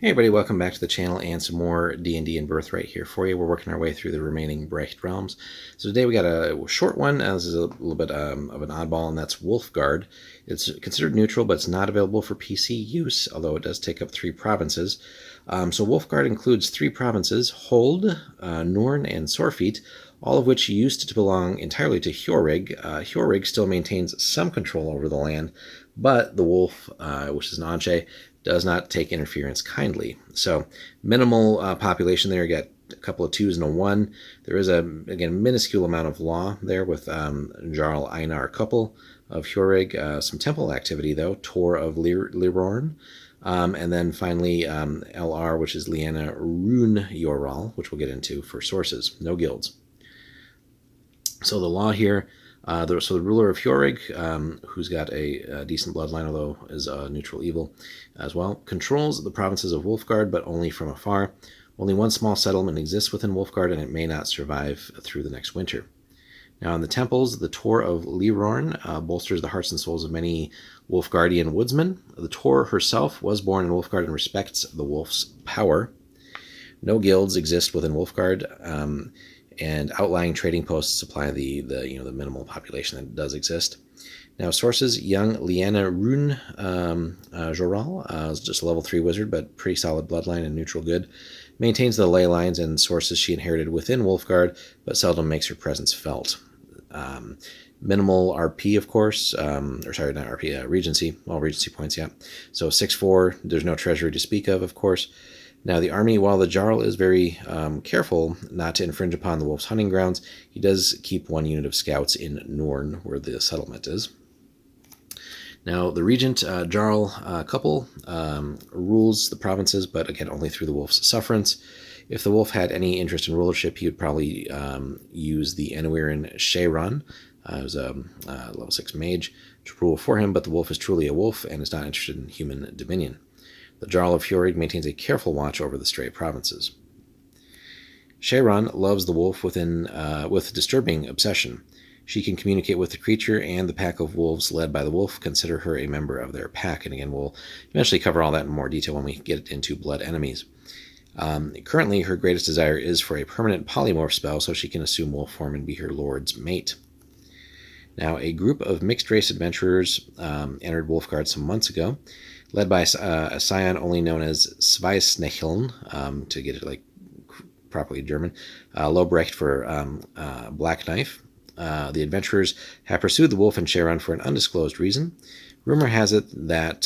Hey everybody, welcome back to the channel and some more D&D and Birthright here for you. We're working our way through the remaining Brecht realms. So today we got a short one. This is a little bit of an oddball, and that's Wolfgaard. It's considered neutral, but it's not available for PC use, although it does take up 3 provinces. So Wolfgaard includes 3 provinces, Hold, Norn, and Sorfeet, all of which used to belong entirely to Hjorig. Hjorig still maintains some control over the land, but the wolf, which is an Anche, does not take interference kindly. So minimal population there. You got a couple of 2s and a 1. There is again, minuscule amount of law there with Jarl Einar couple of Hjorig. Some temple activity though, Tor of Lirorn. And then finally LR, which is Liana Rune Yoral, which we'll get into for sources. No guilds. So the law here, so the ruler of Hjorig, who's got a decent bloodline, although is neutral evil as well, controls the provinces of Wolfgaard, but only from afar. Only one small settlement exists within Wolfgaard, and it may not survive through the next winter. Now in the temples, the Tor of Lirorn bolsters the hearts and souls of many Wolfgardian woodsmen. The Tor herself was born in Wolfgaard and respects the wolf's power. No guilds exist within Wolfgaard. And outlying trading posts supply the minimal population that does exist. Now sources: young Liana Rune Joral is just a level 3 wizard, but pretty solid bloodline and neutral good. Maintains the ley lines and sources she inherited within Wolfgaard, but seldom makes her presence felt. Minimal RP, of course, or sorry, not RP, Regency. All Regency points, yeah. So 6-4. There's no treasury to speak of course. Now, the army, while the Jarl is very careful not to infringe upon the wolf's hunting grounds, he does keep 1 unit of scouts in Norn, where the settlement is. Now, the regent Jarl couple rules the provinces, but again, only through the wolf's sufferance. If the wolf had any interest in rulership, he would probably use the Enuiran Shayron, who's a level 6 mage, to rule for him, but the wolf is truly a wolf and is not interested in human dominion. The Jarl of Hjorig maintains a careful watch over the stray provinces. Shayron loves the wolf with disturbing obsession. She can communicate with the creature, and the pack of wolves led by the wolf consider her a member of their pack. And again, we'll eventually cover all that in more detail when we get into blood enemies. Currently, her greatest desire is for a permanent polymorph spell so she can assume wolf form and be her lord's mate. Now, a group of mixed-race adventurers entered Wolfgaard some months ago, led by a scion only known as Sveisnecheln, to get it like properly German, Lobrecht for Black Knife. The adventurers have pursued the wolf and Shayron for an undisclosed reason. Rumor has it that,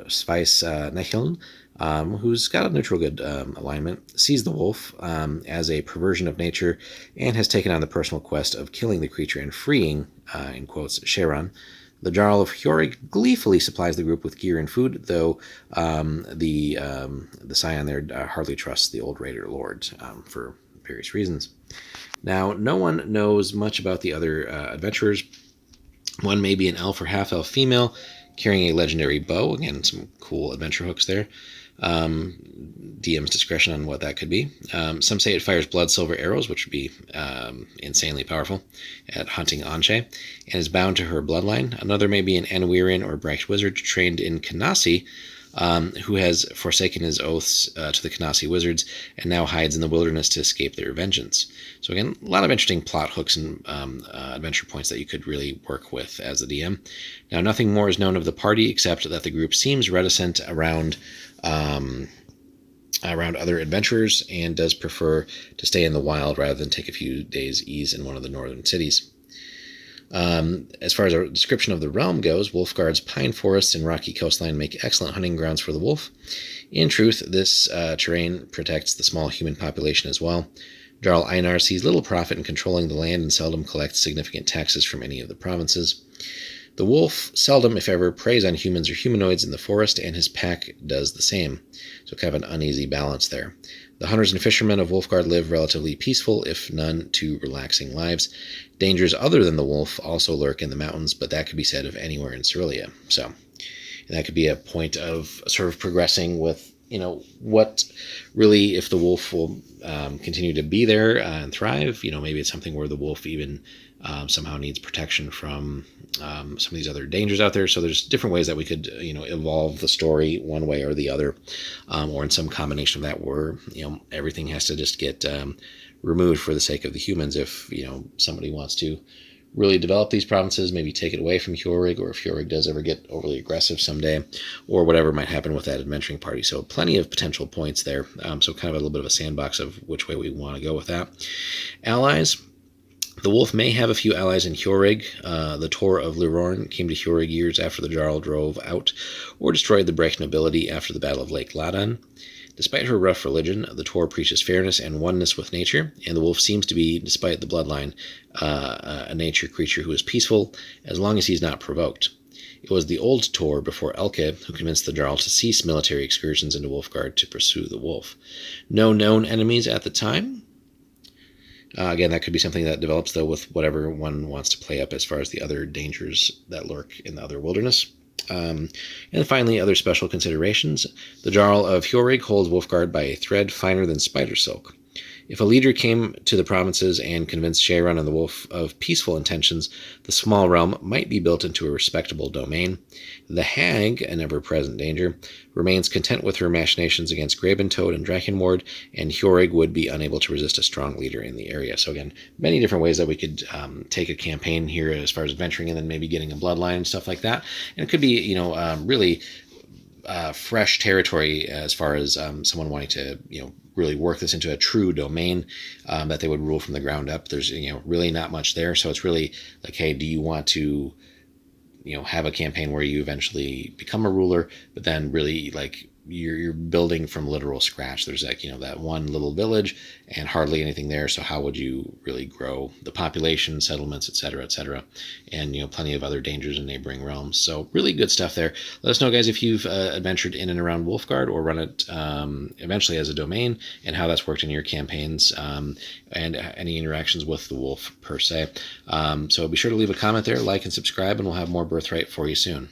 Sveisnecheln, who's got a neutral good alignment, sees the wolf as a perversion of nature and has taken on the personal quest of killing the creature and freeing, in quotes, Shayron. The Jarl of Hjorig gleefully supplies the group with gear and food, though the scion there hardly trusts the old raider lord for various reasons. Now, no one knows much about the other adventurers. One may be an elf or half-elf female carrying a legendary bow. Again, some cool adventure hooks there. DM's discretion on what that could be. Some say it fires blood silver arrows, which would be insanely powerful at hunting Anche, and is bound to her bloodline. Another may be an Enuiran or Brecht wizard trained in Kanasi, who has forsaken his oaths to the Kanasi wizards and now hides in the wilderness to escape their vengeance. So again, a lot of interesting plot hooks and adventure points that you could really work with as a DM. Now, nothing more is known of the party except that the group seems reticent around other adventurers and does prefer to stay in the wild rather than take a few days' ease in one of the northern cities. As far as our description of the realm goes, Wolfgaard's pine forests and rocky coastline make excellent hunting grounds for the wolf. In truth, this terrain protects the small human population as well. Jarl Einar sees little profit in controlling the land and seldom collects significant taxes from any of the provinces. The wolf seldom, if ever, preys on humans or humanoids in the forest, and his pack does the same. So kind of an uneasy balance there. The hunters and fishermen of Wolfgaard live relatively peaceful, if none too relaxing lives. Dangers other than the wolf also lurk in the mountains, but that could be said of anywhere in Cerelia. So, and that could be a point of sort of progressing with what really, if the wolf will continue to be there and thrive. Maybe it's something where the wolf even somehow needs protection from some of these other dangers out there. So there's different ways that we could, evolve the story one way or the other, or in some combination of that where, everything has to just get removed for the sake of the humans. If, somebody wants to really develop these provinces, maybe take it away from Hjorig, or if Hjorig does ever get overly aggressive someday, or whatever might happen with that adventuring party. So plenty of potential points there. So kind of a little bit of a sandbox of which way we want to go with that. Allies. The wolf may have a few allies in Hjorig. The Tor of Lurorn came to Hjorig years after the Jarl drove out or destroyed the Brecht nobility after the Battle of Lake Ladan. Despite her rough religion, the Tor preaches fairness and oneness with nature, and the wolf seems to be, despite the bloodline, a nature creature who is peaceful as long as he's not provoked. It was the old Tor before Elke who convinced the Jarl to cease military excursions into Wolfgaard to pursue the wolf. No known enemies at the time. Again, that could be something that develops, though, with whatever one wants to play up as far as the other dangers that lurk in the other wilderness. And finally, other special considerations. The Jarl of Hjorig holds Wolfgaard by a thread finer than spider silk. If a leader came to the provinces and convinced Sharon and the Wolf of peaceful intentions, the small realm might be built into a respectable domain. The Hag, an ever-present danger, remains content with her machinations against Grabentoad and Drakenward, and Hjorig would be unable to resist a strong leader in the area. So again, many different ways that we could take a campaign here as far as adventuring and then maybe getting a bloodline and stuff like that. And it could be, really fresh territory as far as someone wanting to, really work this into a true domain that they would rule from the ground up. There's, really not much there. So it's really like, hey, do you want to, have a campaign where you eventually become a ruler, but then really like you're building from literal scratch. There's like, that one little village and hardly anything there. So how would you really grow the population, settlements, et cetera, and, plenty of other dangers in neighboring realms. So really good stuff there. Let us know, guys, if you've adventured in and around Wolfgaard or run it eventually as a domain, and how that's worked in your campaigns, and any interactions with the wolf per se. So be sure to leave a comment there, like and subscribe, and we'll have more Birthright for you soon.